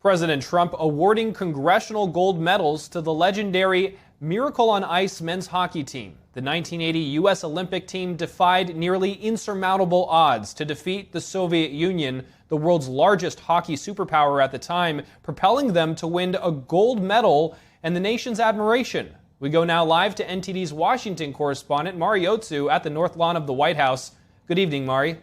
President Trump awarding Congressional Gold Medals to the legendary Miracle on Ice men's hockey team. The 1980 U.S. Olympic team defied nearly insurmountable odds to defeat the Soviet Union, the world's largest hockey superpower at the time, propelling them to win a gold medal and the nation's admiration. We go now live to NTD's Washington correspondent, Mari Otsu, at the North Lawn of the White House. Good evening, Mari.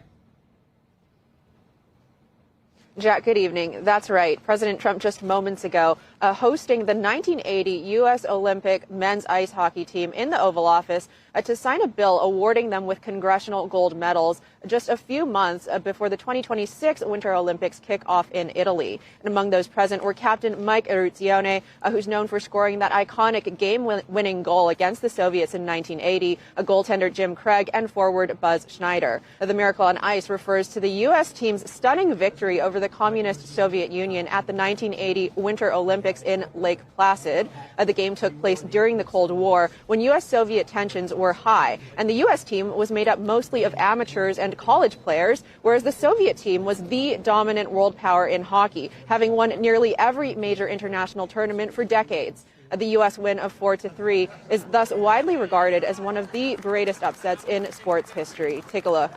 Jack, good evening. That's right. President Trump just moments ago hosting the 1980 U.S. Olympic men's ice hockey team in the Oval Office to sign a bill awarding them with Congressional Gold Medals just a few months before the 2026 Winter Olympics kick off in Italy. And among those present were Captain Mike Eruzione, who's known for scoring that iconic game-winning goal against the Soviets in 1980, a goaltender Jim Craig, and forward Buzz Schneider. The Miracle on Ice refers to the U.S. team's stunning victory over the communist Soviet Union at the 1980 Winter Olympics in Lake Placid. The game took place during the Cold War when U.S.-Soviet tensions were high, and the U.S. team was made up mostly of amateurs and college players, whereas the Soviet team was the dominant world power in hockey, having won nearly every major international tournament for decades. The U.S. win of 4-3 is thus widely regarded as one of the greatest upsets in sports history. Take a look.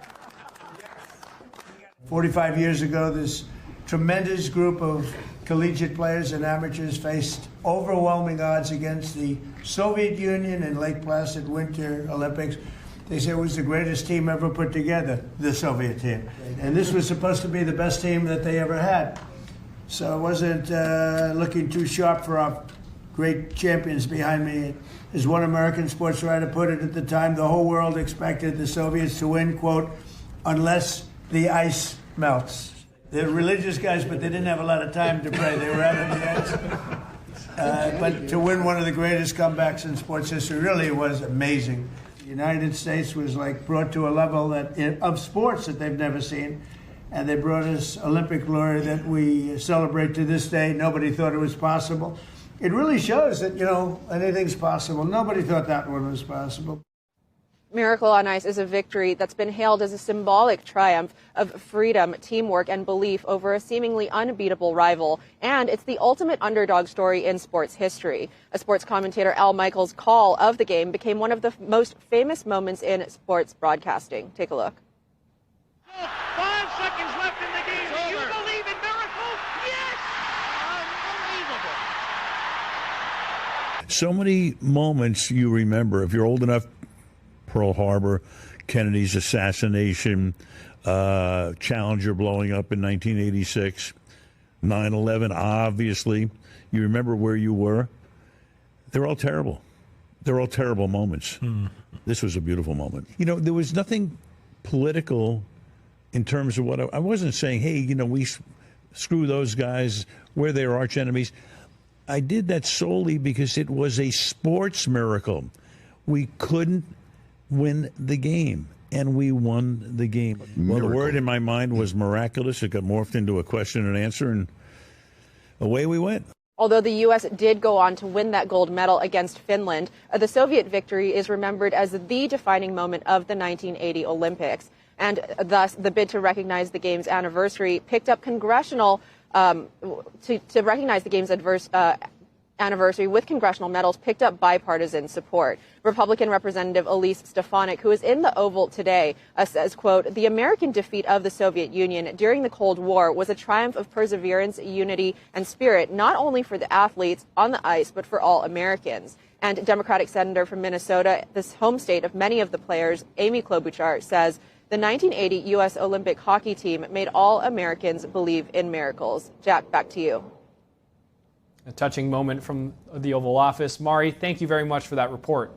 45 years ago, this tremendous group of collegiate players and amateurs faced overwhelming odds against the Soviet Union in Lake Placid Winter Olympics. They say it was the greatest team ever put together, the Soviet team. And this was supposed to be the best team that they ever had. So it wasn't looking too sharp for our great champions behind me. As one American sports writer put it at the time, the whole world expected the Soviets to win, quote, unless the ice melts. They're religious guys, but they didn't have a lot of time to pray. They were out on the edge. But to win one of the greatest comebacks in sports history really was amazing. The United States was like brought to a level of sports that they've never seen. And they brought us Olympic glory that we celebrate to this day. Nobody thought it was possible. It really shows that, you know, anything's possible. Nobody thought that one was possible. Miracle on Ice is a victory that's been hailed as a symbolic triumph of freedom, teamwork, and belief over a seemingly unbeatable rival. And it's the ultimate underdog story in sports history. A sports commentator, Al Michaels' call of the game became one of the most famous moments in sports broadcasting. Take a look. 5 seconds left in the game. Do you believe in miracles? Yes! Unbelievable. So many moments you remember, if you're old enough. Pearl Harbor, Kennedy's assassination, Challenger blowing up in 1986, 9/11, obviously. You remember where you were? They're all terrible. They're all terrible moments. This was a beautiful moment. You know, there was nothing political in terms of what I wasn't saying, hey, you know, we screw those guys, we're their arch enemies. I did that solely because it was a sports miracle. We couldn't win the game, and we won the game. Well, the word in my mind was miraculous. It got morphed into a question and answer, and away we went. Although the U.S. did go on to win that gold medal against Finland, the Soviet victory is remembered as the defining moment of the 1980 Olympics. And thus, the bid to recognize the game's anniversary picked up congressional, to recognize the game's anniversary with congressional medals picked up bipartisan support. Republican Representative Elise Stefanik, who is in the Oval today, says, quote, the American defeat of the Soviet Union during the Cold War was a triumph of perseverance, unity, and spirit, not only for the athletes on the ice, but for all Americans. And Democratic Senator from Minnesota, this home state of many of the players, Amy Klobuchar, says the 1980 U.S. Olympic hockey team made all Americans believe in miracles. Jack, back to you. A touching moment from the Oval Office. Mari, thank you very much for that report.